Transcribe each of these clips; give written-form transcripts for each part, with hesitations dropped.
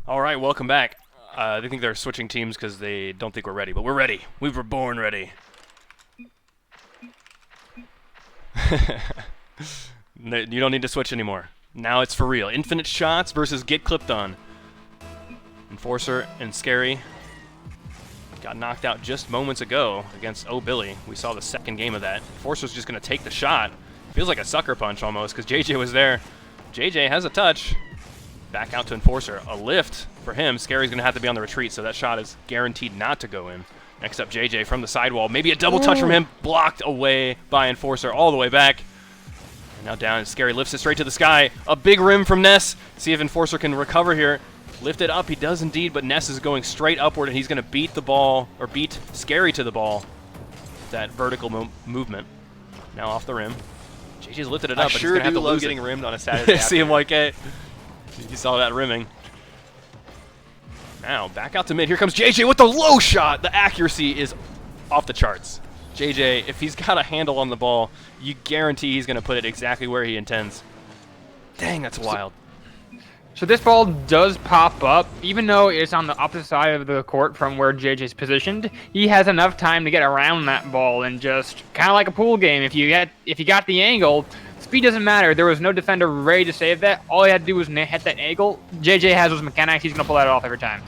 All right, welcome back. They think they're switching teams because they don't think we're ready, but we're ready. We were born ready. You don't need to switch anymore. Now it's for real. Infinite shots versus get clipped on. Enforcer and Scæry got knocked out just moments ago against Ohhh Billy. We saw the second game of that. Enforcer's just going to take the shot. Feels like a sucker punch almost because JJ was there. JJ has a touch. Back out to Enforcer. A lift for him. Scæry's going to have to be on the retreat, so that shot is guaranteed not to go in. Next up, JJ from the sidewall. Maybe a double touch from him. Blocked away by Enforcer all the way back. And now down, Scæry lifts it straight to the sky. A big rim from Ness. See if Enforcer can recover here. Lift it up. He does indeed, but Ness is going straight upward, and he's going to beat the ball, or beat Scæry to the ball. That vertical movement. Now off the rim. JJ's lifted it up, but he's going to have to lose getting it. rimmed on a Saturday CMYK. You saw that rimming. Now, back out to mid. Here comes JJ with the low shot. The accuracy is off the charts. JJ, if he's got a handle on the ball, you guarantee he's going to put it exactly where he intends. Dang, that's wild. So this ball does pop up, even though it's on the opposite side of the court from where JJ's positioned. He has enough time to get around that ball and just kind of like a pool game. If you got the angle, speed doesn't matter. There was no defender ready to save that. All he had to do was hit that angle. JJ has those mechanics. He's gonna pull that off every time.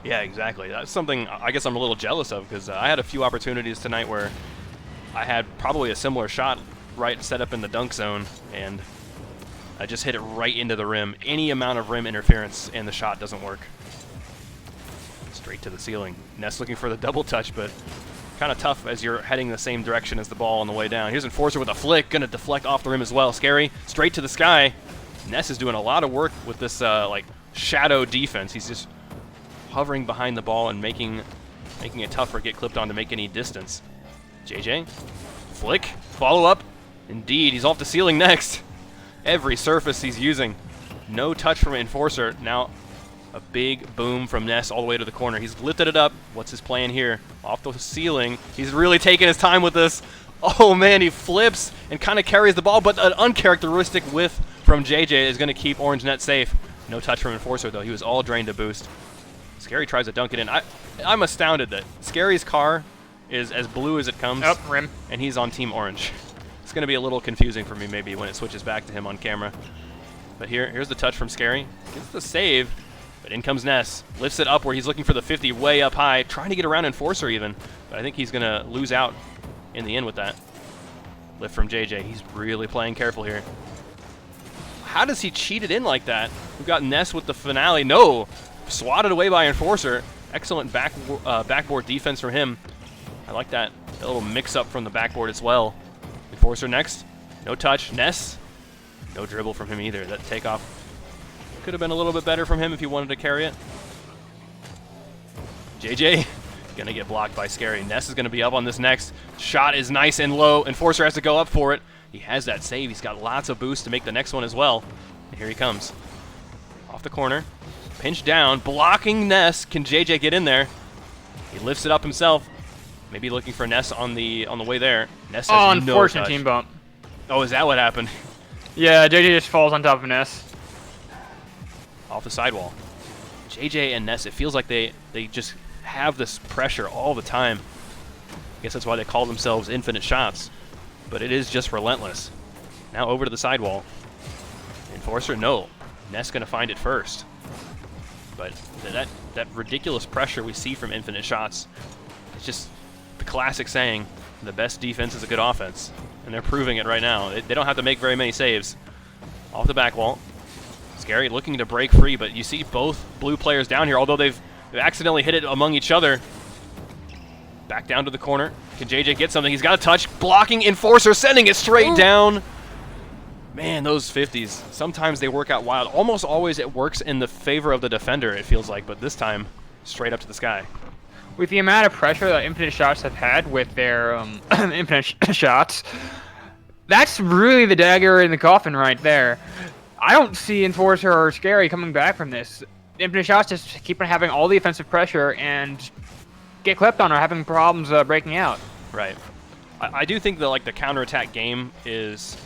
Yeah, exactly. That's something I guess I'm a little jealous of because I had a few opportunities tonight where I had probably a similar shot right set up in the dunk zone, and I just hit it right into the rim. Any amount of rim interference and the shot doesn't work. Straight to the ceiling. Ness looking for the double touch, but kind of tough as you're heading the same direction as the ball on the way down. Here's Enforcer with a flick, gonna deflect off the rim as well. Scæry straight to the sky. Ness is doing a lot of work with this like shadow defense. He's just hovering behind the ball and making it tough for get clipped on to make any distance. JJ, flick, follow up. Indeed, he's off the ceiling next. Every surface he's using. No touch from Enforcer. Now a big boom from Ness all the way to the corner. He's lifted it up. What's his plan here? Off the ceiling. He's really taking his time with this. Oh man, he flips and kind of carries the ball, but an uncharacteristic whiff from JJ is going to keep Orange Net safe. No touch from Enforcer though. He was all drained to boost. Scæry tries to dunk it in. I'm astounded that Scæry's car is as blue as it comes. Up rim. And he's on Team Orange. It's going to be a little confusing for me maybe when it switches back to him on camera. But here's the touch from Scæry. Gets the save, but in comes Ness. Lifts it upward. He's looking for the 50 way up high, trying to get around Enforcer even. But I think he's going to lose out in the end with that. Lift from JJ. He's really playing careful here. How does he cheat it in like that? We've got Ness with the finale. No! Swatted away by Enforcer. Excellent backboard defense from him. I like that. A little mix-up from the backboard as well. Enforcer next. No touch. Ness. No dribble from him either. That takeoff could have been a little bit better from him if he wanted to carry it. JJ gonna get blocked by Scæry. Ness is gonna be up on this next. Shot is nice and low. Enforcer has to go up for it. He has that save. He's got lots of boost to make the next one as well. And here he comes. Off the corner. Pinch down. Blocking Ness. Can JJ get in there? He lifts it up himself. Maybe looking for Ness on the way there. Ness has no unfortunate touch. team bump. Oh, is that what happened? Yeah, JJ just falls on top of Ness. Off the sidewall. JJ and Ness, it feels like they just have this pressure all the time. I guess that's why they call themselves infinite shots. But it is just relentless. Now over to the sidewall. Enforcer, no. Ness gonna find it first. But that ridiculous pressure we see from infinite shots, it's just the classic saying, the best defense is a good offense. And they're proving it right now. They don't have to make very many saves. Off the back wall. Scæry looking to break free, but you see both blue players down here, although they've accidentally hit it among each other. Back down to the corner. Can JJ get something? He's got a touch. Blocking Enforcer, sending it straight down. Man, those 50s, sometimes they work out wild. Almost always it works in the favor of the defender, it feels like, but this time, straight up to the sky. With the amount of pressure that Infinite Shots have had with their Infinite Shots, that's really the dagger in the coffin right there. I don't see Enforcer or Scæry coming back from this. Infinite Shots just keep on having all the offensive pressure and get clipped on or having problems breaking out. Right. I do think that like the counterattack game is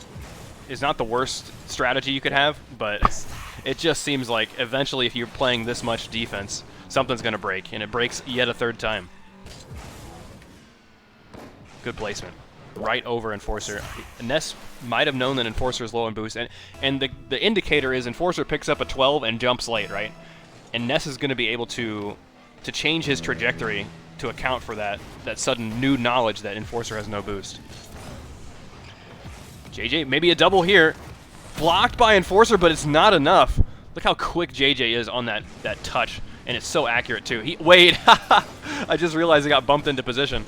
not the worst strategy you could have, but It just seems like eventually if you're playing this much defense, something's going to break, and it breaks yet a third time. Good placement. Right over Enforcer. Ness might have known that Enforcer is low on boost, and the indicator is Enforcer picks up a 12 and jumps late, right? And Ness is going to be able to change his trajectory to account for that sudden new knowledge that Enforcer has no boost. JJ, maybe a double here. Blocked by Enforcer, but it's not enough. Look how quick JJ is on that touch, and it's so accurate too. Wait, I just realized he got bumped into position.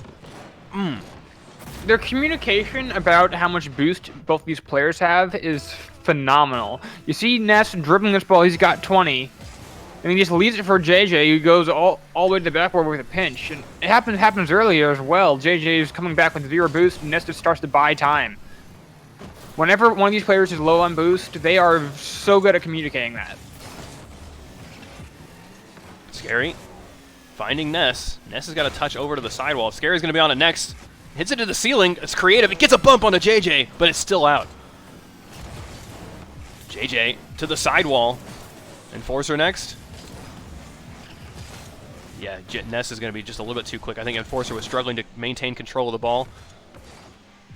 Their communication about how much boost both these players have is phenomenal. You see Ness dribbling this ball, he's got 20. And he just leaves it for JJ, who goes all the way to the backboard with a pinch. And it happens earlier as well. JJ is coming back with 0 boost, and Ness just starts to buy time. Whenever one of these players is low on boost, they are so good at communicating that. Scæry finding Ness. Ness has got a touch over to the sidewall. Scæry's going to be on it next. Hits it to the ceiling. It's creative. It gets a bump onto JJ, but it's still out. JJ to the sidewall. Enforcer next. Yeah, Ness is going to be just a little bit too quick. I think Enforcer was struggling to maintain control of the ball.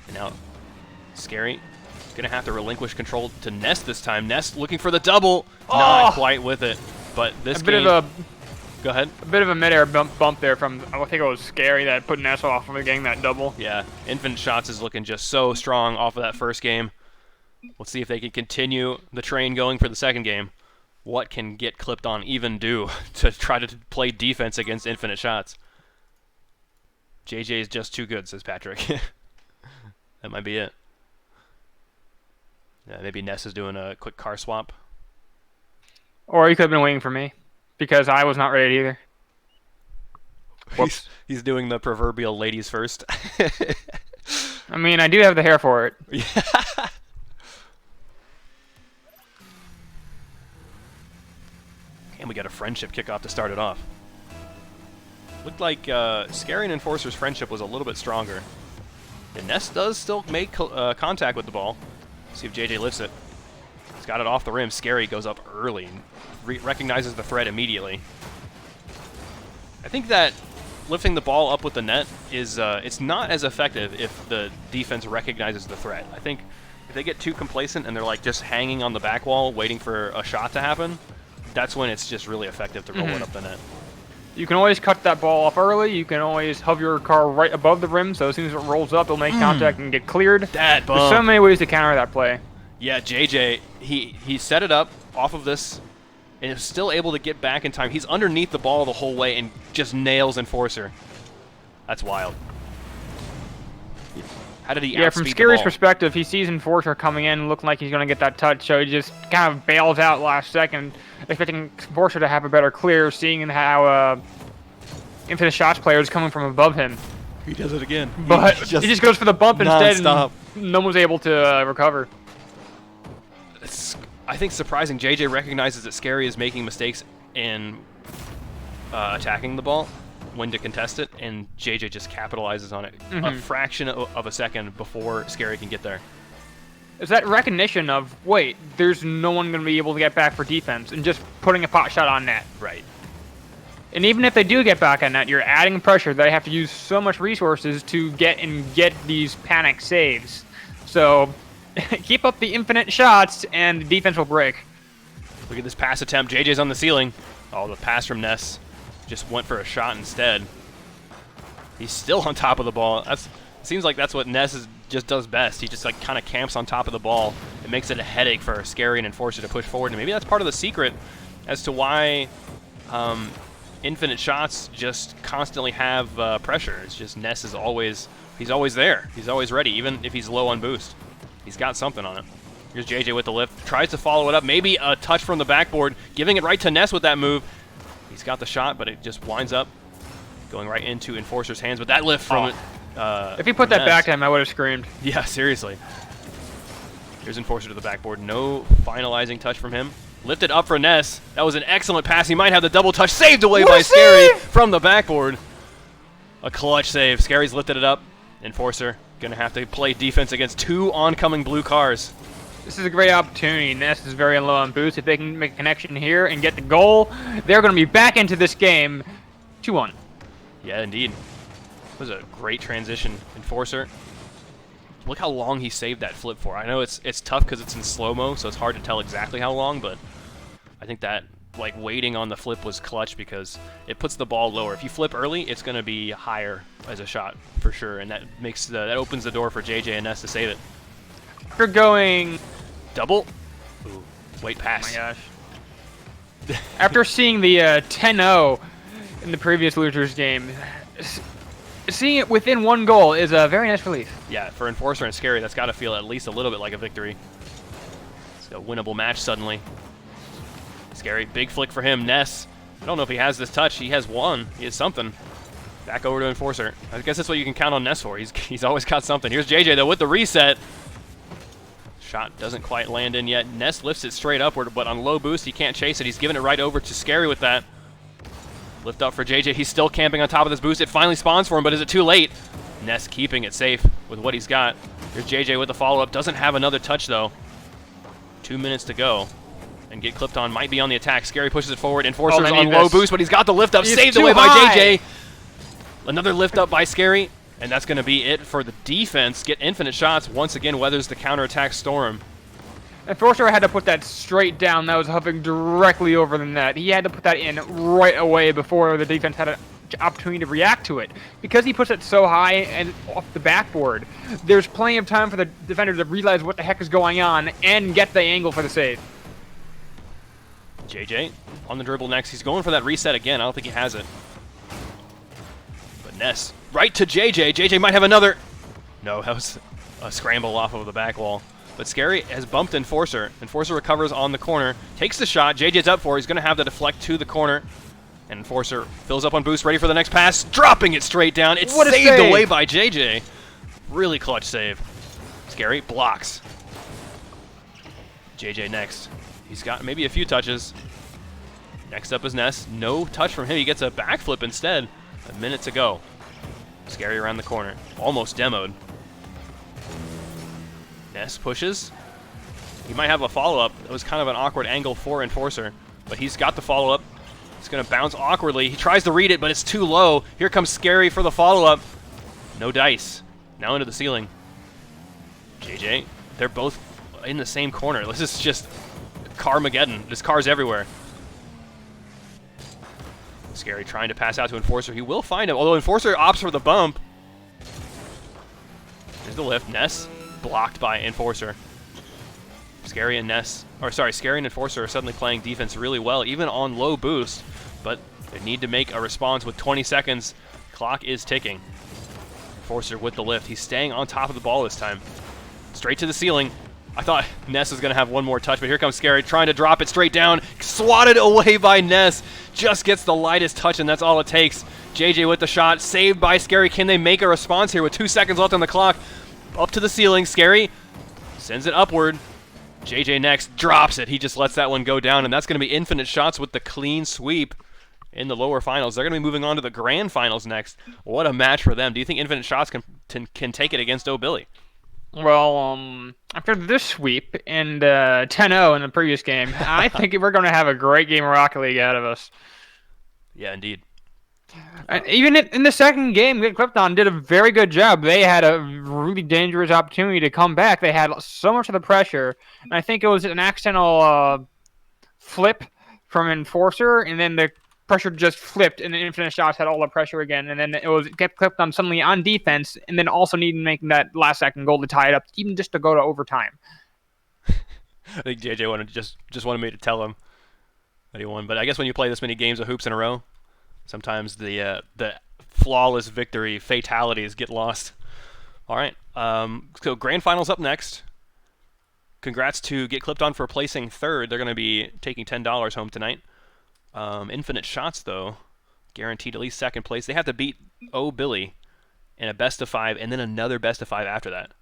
And now Scæry going to have to relinquish control to Ness this time. Ness looking for the double. Not quite with it. But this game... Go ahead. A bit of a mid-air bump there from, I think it was Scæry that put Ness off from getting that double. Yeah, Infinite Shots is looking just so strong off of that first game. Let's see if they can continue the train going for the second game. What can get clipped on even do to try to play defense against Infinite Shots? JJ is just too good, says Patrick. That might be it. Yeah, maybe Ness is doing a quick car swap. Or he could have been waiting for me, because I was not ready either. He's doing the proverbial ladies first. I mean, I do have the hair for it. Yeah. And we got a friendship kickoff to start it off. Looked like Scæry and Enforcer's friendship was a little bit stronger. And Ness does still make contact with the ball. See if JJ lifts it. He's got it off the rim. Scæry goes up early and recognizes the threat immediately. I think that lifting the ball up with the net is it's not as effective if the defense recognizes the threat. I think if they get too complacent and they're like just hanging on the back wall waiting for a shot to happen, that's when it's just really effective to roll it up the net. You can always cut that ball off early. You can always hover your car right above the rim, so as soon as it rolls up, it'll make contact and get cleared. That bump. There's so many ways to counter that play. Yeah, JJ, he set it up off of this and is still able to get back in time. He's underneath the ball the whole way and just nails Enforcer. That's wild. How did he Yeah, from outspeed the Scæry's ball? perspective, he sees Enforcer coming in, looking like he's going to get that touch, so he just kind of bails out last second, expecting Enforcer to have a better clear, seeing how Infinite Shots player is coming from above him. He does it again. But he just goes for the bump instead, and no one was able to recover. It's, I think, surprising. JJ recognizes that Scæry is making mistakes in attacking the ball when to contest it, and JJ just capitalizes on it a fraction of a second before Scæry can get there. It's that recognition of, wait, there's no one going to be able to get back for defense, and just putting a pot shot on net. Right. And even if they do get back on net, you're adding pressure. They have to use so much resources to get these panic saves. So keep up the infinite shots, and the defense will break. Look at this pass attempt. JJ's on the ceiling. Oh, the pass from Ness just went for a shot instead. He's still on top of the ball. Seems like that's what Ness just does best. He just like kind of camps on top of the ball. It makes it a headache for Scæry and Enforcer to push forward. And maybe that's part of the secret as to why Infinite Shots just constantly have pressure. It's just Ness is always there. He's always ready, even if he's low on boost. He's got something on it. Here's JJ with the lift. Tries to follow it up. Maybe a touch from the backboard. Giving it right to Ness with that move. He's got the shot, but it just winds up going right into Enforcer's hands. But that lift from if he put that Ness. back to him, I would have screamed. Yeah, seriously. Here's Enforcer to the backboard. No finalizing touch from him. Lifted up for Ness. That was an excellent pass. He might have the double touch. Saved away by Scæry from the backboard. A clutch save. Scæry's lifted it up. Enforcer going to have to play defense against two oncoming blue cars. This is a great opportunity. Ness is very low on boost. If they can make a connection here and get the goal, they're going to be back into this game 2-1. Yeah, indeed. It was a great transition. Enforcer. Look how long he saved that flip for. I know it's tough because it's in slow-mo, so it's hard to tell exactly how long, but I think that like waiting on the flip was clutch because it puts the ball lower. If you flip early, it's going to be higher as a shot for sure, and that makes that opens the door for JJ and Ness to save it. After going Double. Ooh, wait pass. Oh my gosh. After seeing the 10-0 in the previous losers game, seeing it within one goal is a very nice relief. Yeah, for Enforcer and Scary, that's got to feel at least a little bit like a victory. It's a winnable match suddenly. Scary, big flick for him. Ness, I don't know if he has this touch. He has one. He has something. Back over to Enforcer. I guess that's what you can count on Ness for. He's always got something. Here's JJ, though, with the reset. Shot doesn't quite land in yet. Ness lifts it straight upward, but on low boost, he can't chase it. He's giving it right over to Scary with that. Lift up for JJ. He's still camping on top of this boost. It finally spawns for him, but is it too late? Ness keeping it safe with what he's got. Here's JJ with the follow-up. Doesn't have another touch, though. 2 minutes to go. And Get Clipped On might be on the attack. Scary pushes it forward. Enforcer's on low boost, but he's got the lift up. Saved away by JJ. Another lift up by Scary. And that's going to be it for the defense. Get infinite shots. Once again, weathers the counterattack storm. Enforcer had to put that straight down. That was hovering directly over the net. He had to put that in right away before the defense had an opportunity to react to it. Because he puts it so high and off the backboard, there's plenty of time for the defender to realize what the heck is going on and get the angle for the save. JJ on the dribble next. He's going for that reset again. I don't think he has it. But Ness right to JJ. JJ might have another. No, that was a scramble off of the back wall. But Scary has bumped Enforcer. Enforcer recovers on the corner. Takes the shot. JJ's up for it. He's going to have the deflect to the corner. And Enforcer fills up on boost, ready for the next pass. Dropping it straight down. It's saved away by JJ. Really clutch save. Scary blocks. JJ next. He's got maybe a few touches. Next up is Ness. No touch from him. He gets a backflip instead. A minute to go. Scary around the corner. Almost demoed. Ness pushes. He might have a follow-up. That was kind of an awkward angle for Enforcer. But he's got the follow-up. It's going to bounce awkwardly. He tries to read it, but it's too low. Here comes Scary for the follow-up. No dice. Now into the ceiling. JJ, they're both in the same corner. This is just Carmageddon. There's cars everywhere. Scary trying to pass out to Enforcer. He will find him, although Enforcer opts for the bump. There's the lift. Ness blocked by Enforcer. Scary and Enforcer are suddenly playing defense really well, even on low boost, but they need to make a response with 20 seconds. Clock is ticking. Enforcer with the lift. He's staying on top of the ball this time. Straight to the ceiling. I thought Ness was going to have one more touch, but here comes Scary trying to drop it straight down. Swatted away by Ness. Just gets the lightest touch, and that's all it takes. JJ with the shot. Saved by Scary. Can they make a response here with 2 seconds left on the clock? Up to the ceiling. Scary sends it upward. JJ next. Drops it. He just lets that one go down, and that's going to be infinite shots with the clean sweep in the lower finals. They're going to be moving on to the grand finals next. What a match for them. Do you think infinite shots can take it against Ohhh Billy? Well, after this sweep and 10-0 in the previous game, I think we're going to have a great game of Rocket League out of us. Yeah, indeed. Even in the second game, Get Clipped On did a very good job. They had a really dangerous opportunity to come back. They had so much of the pressure, and I think it was an accidental flip from Enforcer, and then the pressure just flipped, and the infinite shots had all the pressure again, and then it was Get Clipped On suddenly on defense, and then also needing making that last-second goal to tie it up, even just to go to overtime. I think JJ just wanted me to tell him that he won, but I guess when you play this many games of hoops in a row, sometimes the flawless victory fatalities get lost. All right, so grand finals up next. Congrats to Get Clipped On for placing third. They're going to be taking $10 home tonight. Infinite shots, though, guaranteed at least second place. They have to beat Ohhh Billy in a best of 5 and then another best of 5 after that.